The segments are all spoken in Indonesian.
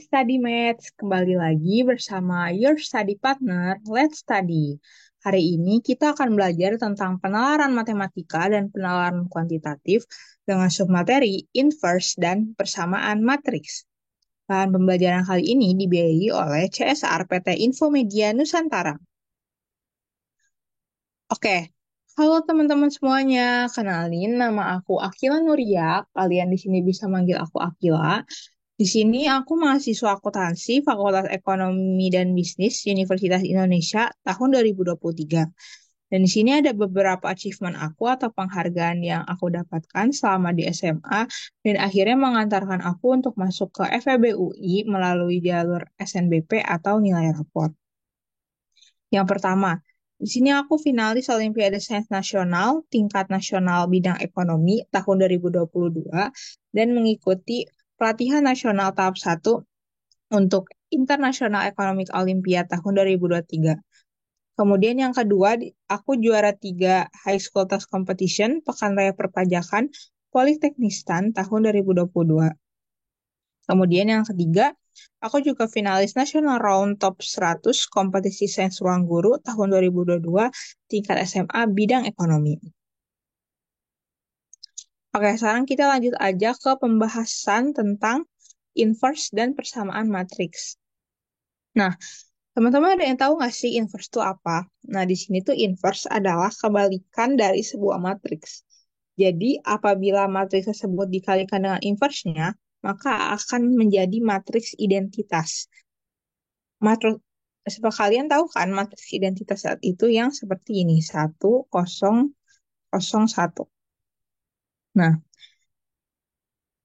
Study Maths, kembali lagi bersama your study partner, Let's Study. Hari ini kita akan belajar tentang penalaran matematika dan penalaran kuantitatif dengan submateri inverse dan persamaan matriks. Bahan pembelajaran kali ini dibiayai oleh CSR PT Infomedia Nusantara. Oke, halo teman-teman semuanya. Kenalin, nama aku Akila Nuria. Kalian di sini bisa manggil aku Akila. Di sini aku mahasiswa akuntansi Fakultas Ekonomi dan Bisnis Universitas Indonesia tahun 2023. Dan di sini ada beberapa achievement aku atau penghargaan yang aku dapatkan selama di SMA dan akhirnya mengantarkan aku untuk masuk ke FEB UI melalui jalur SNBP atau nilai rapor. Yang pertama, di sini aku finalis Olimpiade Sains Nasional tingkat nasional bidang ekonomi tahun 2022 dan mengikuti pelatihan nasional tahap 1 untuk International Economic Olympiad tahun 2023. Kemudian yang kedua, aku juara 3 High School Task Competition Pekan Raya Perpajakan Politeknistan tahun 2022. Kemudian yang ketiga, aku juga finalis National Round Top 100 Kompetisi Sains Ruang Guru tahun 2022 tingkat SMA bidang ekonomi. Oke, sekarang kita lanjut aja ke pembahasan tentang inverse dan persamaan matriks. Nah, teman-teman ada yang tahu nggak sih inverse itu apa? Nah, di sini tuh inverse adalah kebalikan dari sebuah matriks. Jadi, apabila matriks tersebut dikalikan dengan inverse-nya, maka akan menjadi matriks identitas. Sebab kalian tahu kan matriks identitas saat itu yang seperti ini, 1, 0, 0, 1. Nah,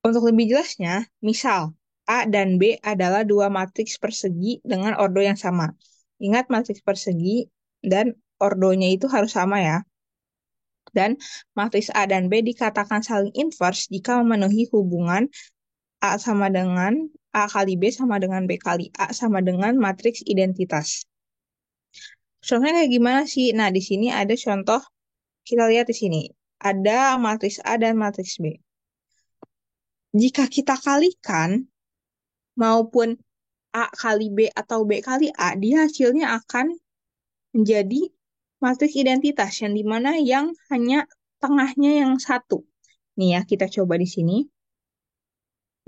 untuk lebih jelasnya, misal A dan B adalah dua matriks persegi dengan ordo yang sama. Ingat matriks persegi dan ordonya itu harus sama ya. Dan matriks A dan B dikatakan saling inverse jika memenuhi hubungan A sama dengan A kali B sama dengan B kali A sama dengan matriks identitas. Contohnya kayak gimana sih? Nah, di sini ada contoh, kita lihat di sini. Ada matriks A dan matriks B. Jika kita kalikan, maupun A kali B atau B kali A, dia hasilnya akan menjadi matriks identitas, yang dimana yang hanya tengahnya yang satu. Nih ya, kita coba di sini.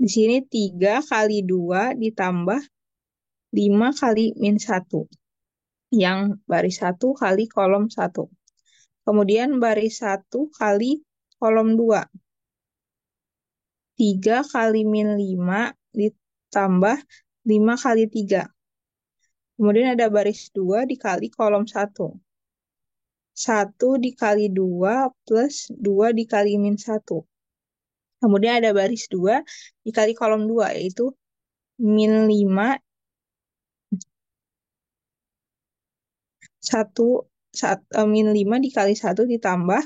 Di sini 3 kali 2 ditambah 5 kali min 1. Yang baris 1 kali kolom 1. Kemudian baris 1 kali kolom 2. 3 kali min 5 ditambah 5 kali 3. Kemudian ada baris 2 dikali kolom 1. 1 dikali 2 plus 2 dikali min 1. Kemudian ada baris 2 dikali kolom 2, yaitu min 5 min 5 dikali 1 ditambah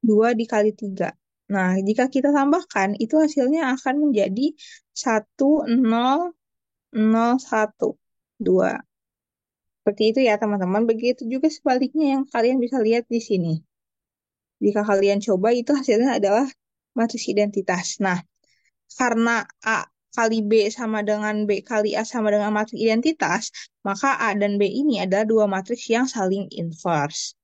2 dikali 3. Nah, jika kita tambahkan, itu hasilnya akan menjadi 1, 0, 0, 1, 2. Seperti itu ya, teman-teman. Begitu juga sebaliknya yang kalian bisa lihat di sini. Jika kalian coba, itu hasilnya adalah matriks identitas. Nah, karena A kali B sama dengan B kali A sama dengan matriks identitas, maka A dan B ini adalah dua matriks yang saling inverse.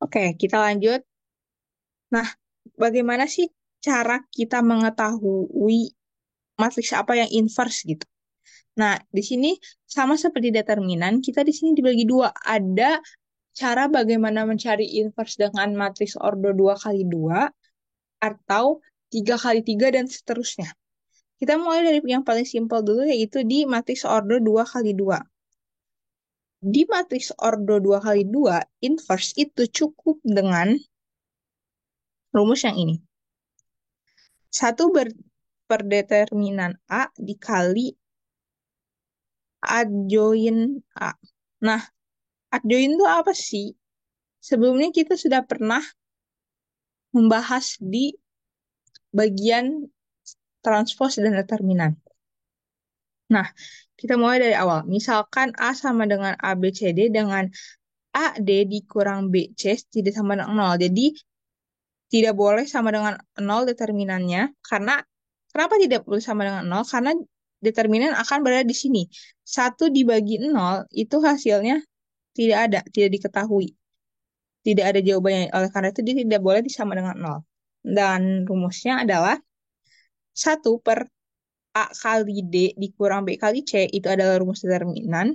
Oke, kita lanjut. Nah, bagaimana sih cara kita mengetahui matriks apa yang inverse gitu? Nah, di sini sama seperti determinan, kita di sini dibagi dua. Ada cara bagaimana mencari inverse dengan matriks ordo 2 kali 2 atau 3 kali 3 dan seterusnya. Kita mulai dari yang paling simpel dulu, yaitu di matriks ordo 2 kali 2. Di matriks ordo 2 kali 2, inverse itu cukup dengan rumus yang ini. 1 per determinan A dikali adjoin A. Nah, adjoin itu apa sih? Sebelumnya kita sudah pernah membahas di bagian transpose dan determinan. Nah, kita mulai dari awal. Misalkan A sama dengan ABCD dengan AD dikurang BC tidak sama dengan 0. Jadi, tidak boleh sama dengan 0 determinannya, karena Kenapa tidak boleh sama dengan nol? Karena determinan akan berada di sini. 1 dibagi 0 itu hasilnya tidak ada, tidak diketahui. Tidak ada jawabannya. Oleh karena itu dia tidak boleh disama dengan nol. Dan rumusnya adalah 1 per A kali D dikurang B kali C itu adalah rumus determinan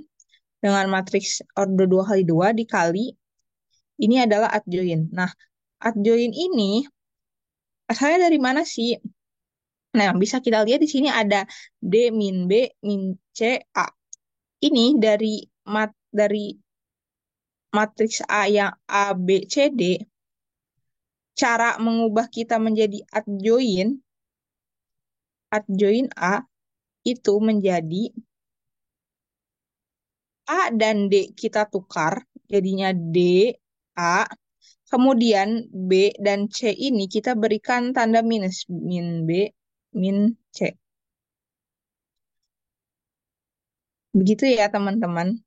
dengan matriks order 2 kali 2 dikali ini adalah adjoint. Nah, adjoint ini asalnya dari mana sih? Nah, yang bisa kita lihat di sini ada D min B min C A. Ini dari matriks A yang A B C D, cara mengubah kita menjadi adjoint A itu menjadi A dan D kita tukar, jadinya D, A. Kemudian B dan C ini kita berikan tanda minus, min B, min C. Begitu ya teman-teman.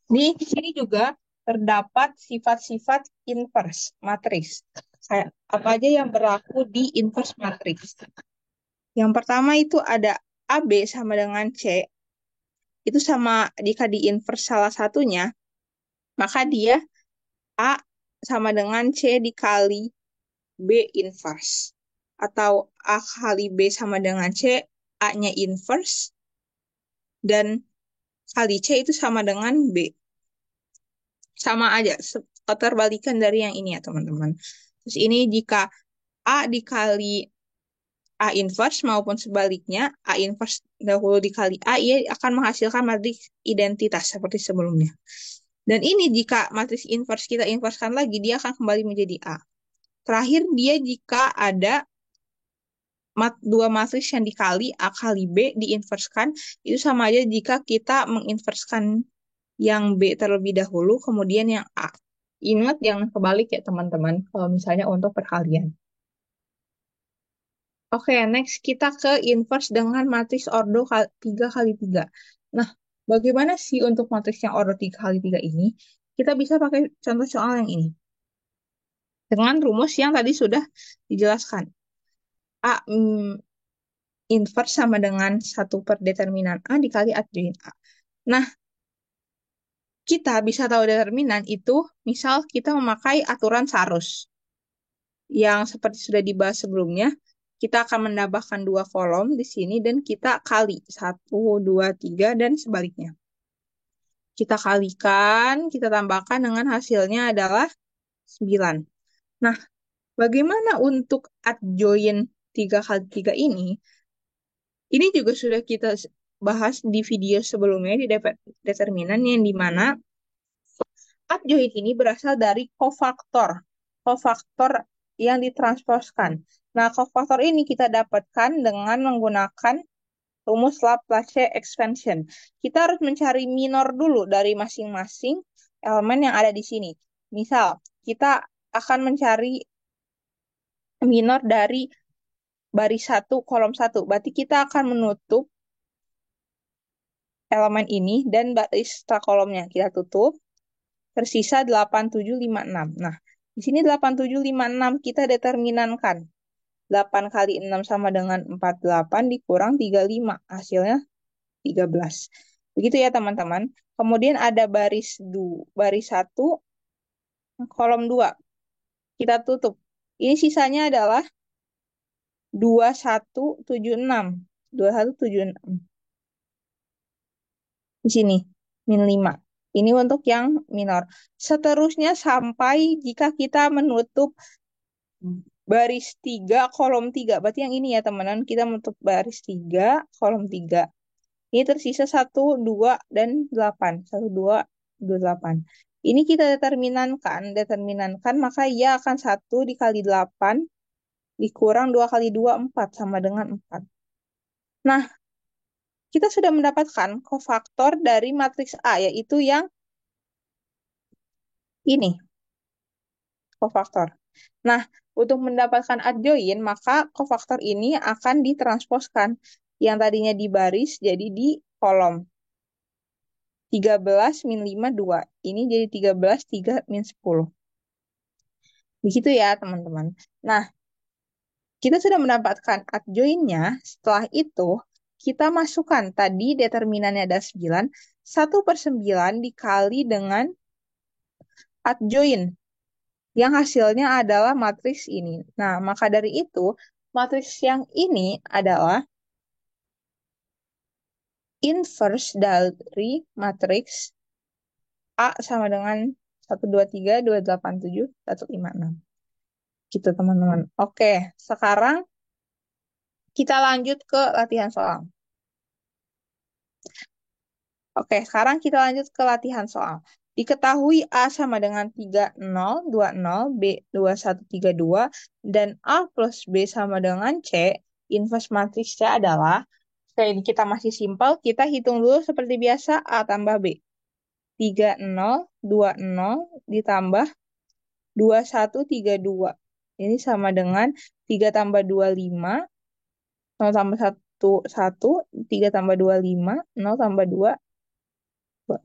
Di sini juga terdapat sifat-sifat inverse matriks. Kayak apa aja yang berlaku di inverse matriks. Yang pertama itu ada AB sama dengan C. Itu sama jika di inverse salah satunya, maka dia A sama dengan C dikali B inverse. Atau A kali B sama dengan C, A-nya inverse, dan kali C itu sama dengan B. Sama aja, keterbalikan dari yang ini ya teman-teman. Terus ini jika A dikali A inverse maupun sebaliknya, A inverse dahulu dikali A, ia akan menghasilkan matriks identitas seperti sebelumnya. Dan ini jika matriks inverse kita inverskan lagi, dia akan kembali menjadi A. Terakhir, dia jika ada dua matriks yang dikali A kali B diinverskan, itu sama aja jika kita menginverskan yang B terlebih dahulu, kemudian yang A. Ingat jangan kebalik ya teman-teman, kalau misalnya untuk perkalian. Oke, next kita ke inverse dengan matriks ordo 3 kali 3. Nah, bagaimana sih untuk matriks yang ordo 3 kali 3 ini? Kita bisa pakai contoh soal yang ini. Dengan rumus yang tadi sudah dijelaskan. A inverse sama dengan 1 per determinan A dikali adjoint A. Nah, kita bisa tahu determinan itu, misal kita memakai aturan Sarus. Yang seperti sudah dibahas sebelumnya, kita akan menambahkan 2 kolom di sini dan kita kali 1, 2, 3 dan sebaliknya. Kita kalikan, kita tambahkan dengan hasilnya adalah 9. Nah, bagaimana untuk adjoint 3 kali 3 ini? Ini juga sudah kita bahas di video sebelumnya di determinan yang dimana adjoint ini berasal dari kofaktor. Kofaktor yang ditransposkan. Nah, kofaktor ini kita dapatkan dengan menggunakan rumus Laplace expansion. Kita harus mencari minor dulu dari masing-masing elemen yang ada di sini. Misal, kita akan mencari minor dari baris 1, kolom 1. Berarti kita akan menutup elemen ini dan baris setelah kolomnya. Kita tutup. Tersisa 8, 7, 5, 6. Nah, di sini 8, 7, 5, 6 kita determinankan. 8 kali 6 sama dengan 48 dikurang 35. Hasilnya 13. Begitu ya teman-teman. Kemudian ada baris 1, kolom 2. Kita tutup. Ini sisanya adalah 2176. 2176. Di sini, min 5. Ini untuk yang minor. Seterusnya sampai jika kita menutup baris 3, kolom 3. Berarti yang ini ya teman-teman. Kita menutup baris 3, kolom 3. Ini tersisa 1, 2, dan 8. 1, 2, 2, 8. Ini kita determinankan, maka ia akan 1 dikali 8 dikurang 2 kali 2, 4, sama dengan 4. Nah, kita sudah mendapatkan kofaktor dari matriks A, yaitu yang ini, kofaktor. Nah, untuk mendapatkan adjoint, maka kofaktor ini akan ditransposkan. Yang tadinya di baris, jadi di kolom. 13 min 5, 2. Ini jadi 13, 3 min 10. Begitu ya, teman-teman. Nah, Kita sudah mendapatkan adjoinnya. Setelah itu, kita masukkan tadi determinannya ada 9. 1/9 dikali dengan adjoin. Yang hasilnya adalah matriks ini. Nah, maka dari itu, matriks yang ini adalah inverse dari matriks A sama dengan 1, 2, 3, 2, 8, 7, 1, 5, 6. Gitu, teman-teman. Oke, sekarang kita lanjut ke latihan soal. Oke, sekarang kita lanjut ke latihan soal. Diketahui A sama dengan 30, 20, B 2132, dan A plus B sama dengan C, inverse matriks C adalah, ini kita masih simpel, kita hitung dulu seperti biasa, A tambah B. 30, 20 ditambah 2132. Ini sama dengan 3 tambah 25, 0 tambah 1, 1, 3 tambah 25, 0 tambah 2, 2.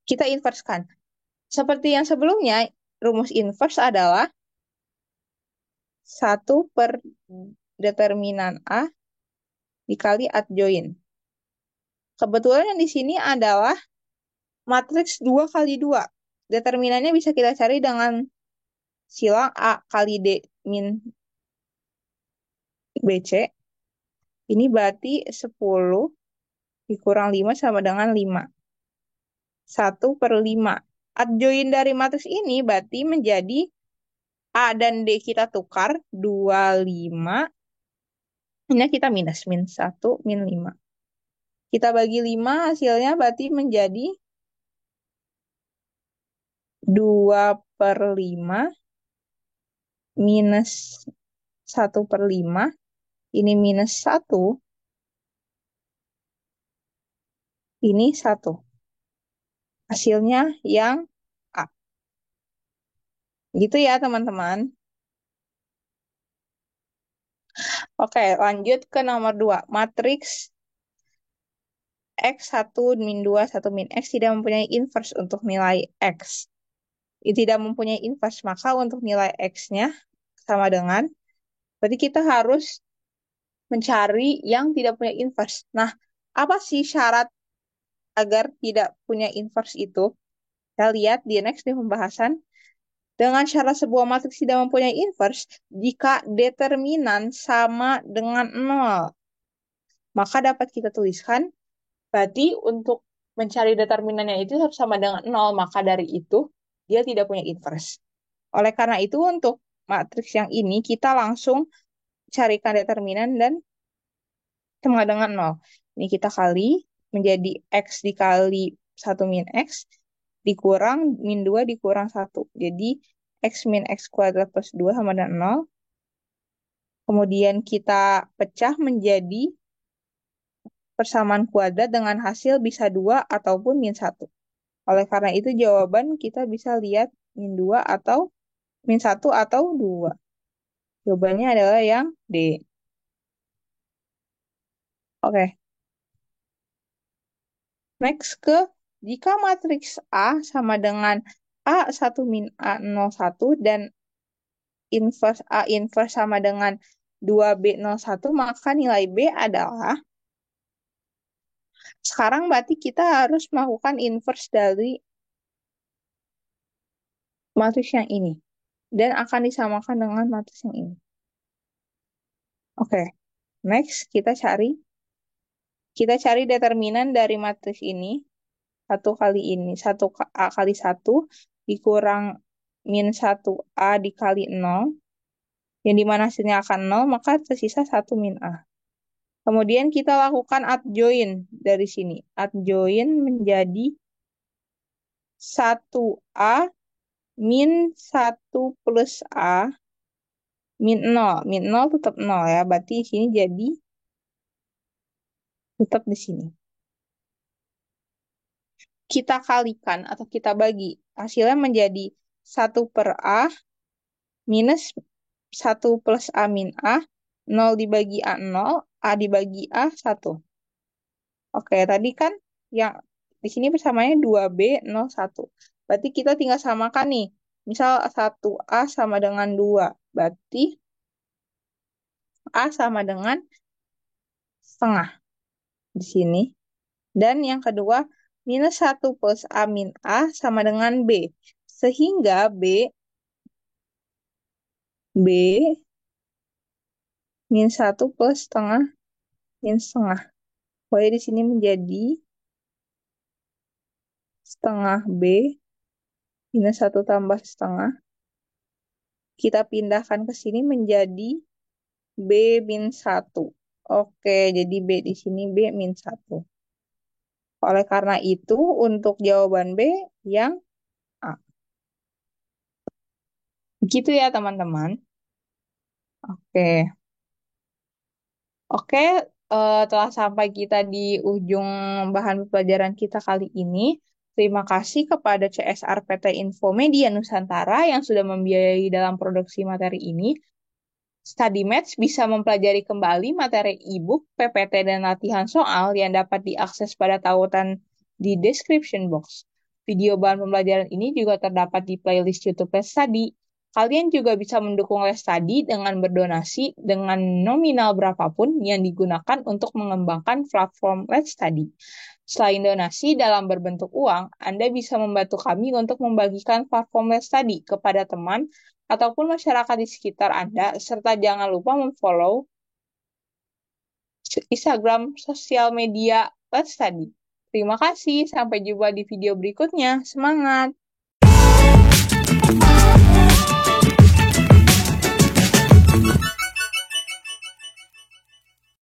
Kita inverskan. Seperti yang sebelumnya, rumus inverse adalah 1 per determinan A dikali adjoin. Kebetulan yang di sini adalah matriks 2 kali 2. Determinannya bisa kita cari dengan silang A kali D min BC. Ini berarti 10 dikurang 5 sama dengan 5. 1/5. Adjoin dari matriks ini berarti menjadi A dan D kita tukar 25. Ini kita minus. Min 1, min 5. Kita bagi 5 hasilnya berarti menjadi 2/5 minus 1/5. Ini minus 1. Ini 1. Hasilnya yang A. Gitu ya teman-teman. Oke, lanjut ke nomor 2. Matriks X1 min 2, 1 min X tidak mempunyai inverse untuk nilai X. Tidak mempunyai inverse, maka untuk nilai X-nya sama dengan, berarti kita harus mencari yang tidak punya inverse. Nah, apa sih syarat agar tidak punya inverse itu? Kita lihat di next di pembahasan. Dengan syarat sebuah matriks tidak mempunyai inverse, jika determinan sama dengan 0, maka dapat kita tuliskan, berarti untuk mencari determinannya itu harus sama dengan 0, maka dari itu dia tidak punya inverse. Oleh karena itu, untuk matriks yang ini, kita langsung carikan determinan dan sama dengan 0. Ini kita kali menjadi X dikali 1 min X dikurang min 2 dikurang 1. Jadi X min X kuadrat plus 2 sama dengan 0. Kemudian kita pecah menjadi persamaan kuadrat dengan hasil bisa 2 ataupun min 1. Oleh karena itu jawaban kita bisa lihat min 2 atau min 1 atau 2. Jawabannya adalah yang D. Oke. Next ke, jika matriks A sama dengan A1 min A01 dan inverse A inverse sama dengan 2B01, maka nilai B adalah, sekarang berarti kita harus melakukan inverse dari matriks yang ini. Dan akan disamakan dengan matriks yang ini. Oke, next kita cari determinan dari matriks ini. 1 kali ini, 1A kali 1 dikurang min 1A dikali 0. Yang dimana hasilnya akan 0, maka tersisa 1 min A. Kemudian kita lakukan adjoin dari sini. Adjoin menjadi 1A min 1 plus A min 0. Min 0 tetap 0 ya. Berarti di sini jadi tetap di sini. Kita kalikan atau kita bagi. Hasilnya menjadi 1/A minus 1 plus A min A. 0 dibagi A 0. A dibagi A 1. Oke, tadi kan yang di sini bersamanya 2B01. Berarti kita tinggal samakan nih. Misal 1A sama dengan 2. Berarti A sama dengan setengah di sini. Dan yang kedua, minus 1 plus A min A sama dengan B. Sehingga B min 1 plus setengah min setengah. Boleh di sini menjadi setengah B minus 1 tambah setengah. Kita pindahkan ke sini menjadi B min 1. Oke, jadi B di sini B min 1. Oleh karena itu, untuk jawaban B yang A. Begitu ya, teman-teman. Oke. Oke, telah sampai kita di ujung bahan pelajaran kita kali ini. Terima kasih kepada CSR PT Infomedia Nusantara yang sudah membiayai dalam produksi materi ini. StudyMatch bisa mempelajari kembali materi e-book, PPT, dan latihan soal yang dapat diakses pada tautan di description box. Video bahan pembelajaran ini juga terdapat di playlist YouTube Let's Study. Kalian juga bisa mendukung Let's Study dengan berdonasi dengan nominal berapapun yang digunakan untuk mengembangkan platform Let's Study. Selain donasi dalam berbentuk uang, Anda bisa membantu kami untuk membagikan platform Let's Study kepada teman ataupun masyarakat di sekitar Anda, serta jangan lupa memfollow Instagram sosial media Let's Study. Terima kasih, sampai jumpa di video berikutnya. Semangat!